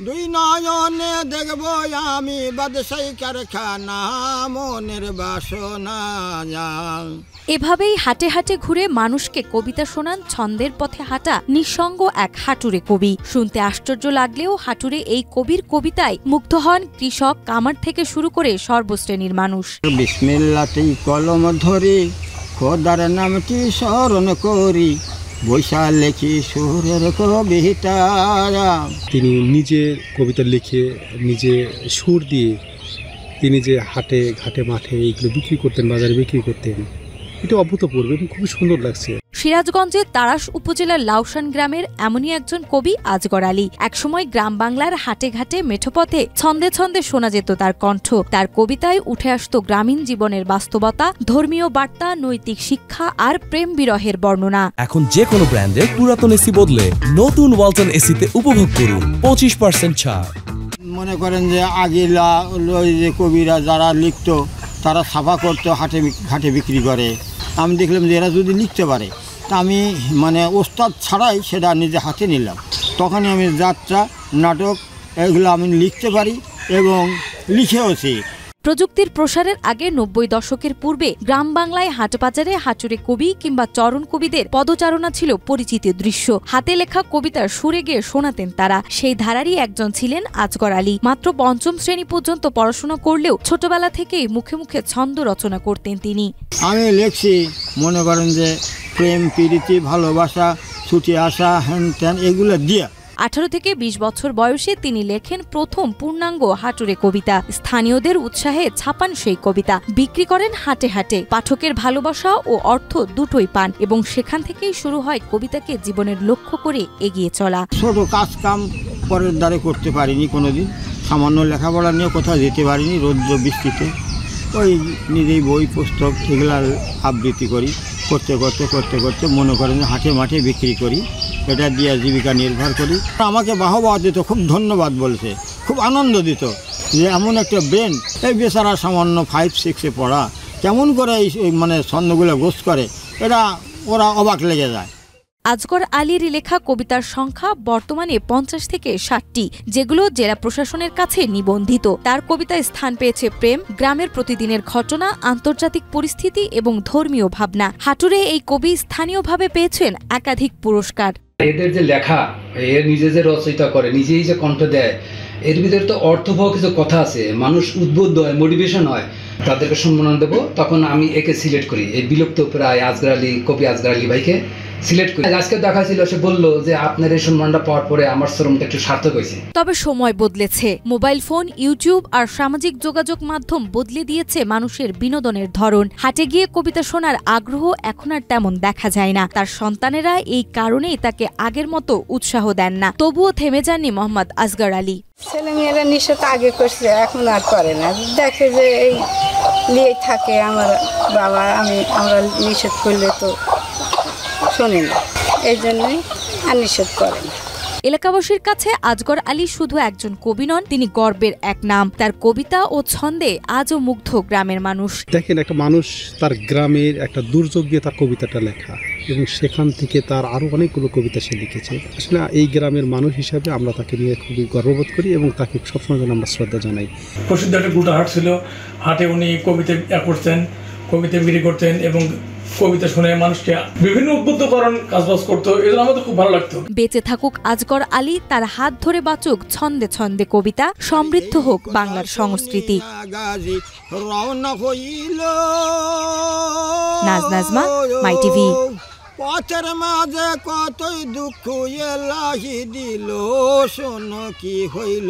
দুই নয়নে দেখব আমি বাদশাহী কারখানা মনের বাসনা। এভাবেই হাটে হাটে ঘুরে মানুষকে কবিতা শোনান ছন্দের পথে হাঁটা নিঃসঙ্গ এক হাটুরে কবি। শুনতে আশ্চর্য লাগলেও হাটুরে এই কবির কবিতায় মুগ্ধ হন কৃষক, কামার থেকে শুরু করে সর্বশ্রেণীর মানুষ। বিসমিল্লাতেই কলম ধরি, খোদার নামটি স্মরণ করি, বৈশা লেখি সুরের কবিতা। তিনি নিজে কবিতা লিখে নিজে সুর দিয়ে তিনি যে হাটে ঘাটে মাঠে এইগুলো বিক্রি করতেন, বাজারে বিক্রি করতেন, এটা অভূতপূর্ব এবং খুব সুন্দর লাগছে। সিরাজগঞ্জের তাড়াশ উপজেলার লাউসান গ্রামের এমনই একজন কবি আজগর আলী। একসময় গ্রাম বাংলার হাটে ঘাটে মেঠোপথে ছন্দে ছন্দে শোনা যেত তার কণ্ঠ। তার কবিতায় উঠে আসত গ্রামীণ জীবনের বাস্তবতা, ধর্মীয় বার্তা, নৈতিক শিক্ষা আর প্রেম বিরহের বর্ণনা। এখন যে কোনো ব্র্যান্ডের পুরাতন এসি বদলে নতুন ওয়ালটন এসিতে উপভোগ করুন 25% ছাড়। মনে করেন যে আগে যে কবিরা যারা লিখত তারা ছাপা করতো, হাটে ঘাটে বিক্রি করে। আমি দেখলাম যে এরা যদি লিখতে পারে তা আমি ওস্তাদ ছাড়াই সেটা নিজে হাতে নিলাম। তখনই আমি যাত্রা, নাটক এগুলো আমি লিখতে পারি এবং লিখেওছি। প্রযুক্তির প্রসারের আগে 90 দশকের পূর্বে গ্রাম বাংলায় হাটবাজারে হাটুরে কবি কিংবা চরণ কবিদের পদচারণা ছিল পরিচিত দৃশ্য। হাতে লেখা কবিতার সুরে গিয়ে শোনাতেন তারা। সেই ধারারই একজন ছিলেন আজগর আলী। মাত্র 5ম শ্রেণী পর্যন্ত পড়াশোনা করলেও ছোটবেলা থেকেই মুখে মুখে ছন্দ রচনা করতেন তিনি। আমি লিখছি মনে করেন যে প্রেম, প্রীতি, ভালোবাসা, ছুটি আসা, হ্যান ত্যান এগুলো দিয়ে। 18 থেকে 20 বছর বয়সে তিনি লেখেন প্রথম পূর্ণাঙ্গ হাটুরে কবিতা। স্থানীয়দের উৎসাহে ছাপান সেই কবিতা, বিক্রি করেন হাটে হাটে। পাঠকের ভালোবাসা ও অর্থ দুটোই পান এবং সেখান থেকেই শুরু হয় কবিতাকে জীবনের লক্ষ্য করে এগিয়ে চলা। ছোট কাজ কাম পরের দ্বারে করতে পারিনি কোনোদিন, সামান্য লেখাপড়া নিয়ে কোথাও যেতে পারিনি। রৌদ্র বৃষ্টিতে ওই নিজেই বই পুস্তক এগুলা আবৃত্তি করি। করতে করতে করতে করতে মনে করেন হাটে মাঠে বিক্রি করি, এটা দিয়ে জীবিকা নির্ভর করি। আমাকে বাহবা দিত, খুব ধন্যবাদ বলছে, খুব আনন্দ দিত যে এমন একটা ব্রেন, এই বেচারা সামান্য 5-6-এ পড়া কেমন করে এই ছন্দগুলো গোছ করে, এটা ওরা অবাক লেগে যায়। আজগর আলীর লেখা কবিতার সংখ্যা বর্তমানে 50 থেকে 60টি, যেগুলো জেলা প্রশাসনের কাছে নিবন্ধিত। তার কবিতায় স্থান পেয়েছে প্রেম, গ্রামের প্রতিদিনের ঘটনা, আন্তর্জাতিক পরিস্থিতি এবং ধর্মীয় ভাবনা। হাটুরে এই কবি স্থানীয়ভাবে পেয়েছেন একাধিক পুরস্কার। এদের যে লেখা, এর নিজে যে রচয়িতা করে, নিজেই যে কণ্ঠ দেয়, এর ভিতরে তো অর্থবহ কিছু কথা আছে, মানুষ উদ্বুদ্ধ হয়, মোটিভেশন হয়। তাদেরকে সম্মান দেবো, তখন আমি একে সিলেক্ট করি, এই বিলুপ্ত প্রায় আজগর আলী, কবি আজগর আলী ভাইকে সিলেক্ট করি। আজকে দেখা ছিল, সে বলল যে আপনার এই সম্মানটা পাওয়ার পরে আমার শ্রমটা একটু সার্থক হয়েছে। তবে সময় বদলেছে। মোবাইল ফোন, ইউটিউব আর সামাজিক যোগাযোগ মাধ্যম বদলে দিয়েছে মানুষের বিনোদনের ধরন। হাটে গিয়ে কবিতা শোনার আগ্রহ এখন আর তেমন দেখা যায় না। তার সন্তানেরা এই কারণেই তাকে আগের মতো উৎসাহ দেন না। তবুও থেমে যাননি মোহাম্মদ আজগর আলী। ছেলেমেয়েরা নিষেধ আগে করছে, এখন আর করে না। দেখে যে এই নিয়ে থাকে আমার বাবা, আমরা নিষেধ করলে তো শোনে না, এই জন্যই আর নিষেধ করে না। এলাকাবাসীর কাছে আজগর আলী শুধু একজন কবি নন, তিনি গর্বের এক নাম। তার কবিতা ও ছন্দে আজও মুগ্ধ গ্রামের মানুষ। দেখেন, একটা মানুষ তার গ্রামের একটা দুর্যোগ দিয়ে তার কবিতাটা লেখা এবং সেখান থেকে তার আরো অনেকগুলো কবিতা সে লিখেছে। আসলে এই গ্রামের মানুষ হিসাবে আমরা তাকে নিয়ে খুবই গর্ববোধ করি এবং তাকে সবসময় যেন আমরা শ্রদ্ধা জানাই। প্রসিদ্ধ একটা গোটা হাট ছিল, হাটে উনি কবিতা করতেন, কবিতা বিক্রি করতেন এবং কবিতা শুনে মানুষকে বিভিন্ন উদ্বুদ্ধকরণ কাজবাজ করতো। এজন্য আমাদের খুব ভালো লাগতো। বেঁচে থাকুক আজগর আলী, তার হাত ধরে বাঁচুক ছন্দে ছন্দে কবিতা, সমৃদ্ধ হোক বাংলার সংস্কৃতি। নাজ নাজমা, মাই টিভি। পথের মাঝে কতই দুঃখ এলাহি দিল, শোনো কি হইল।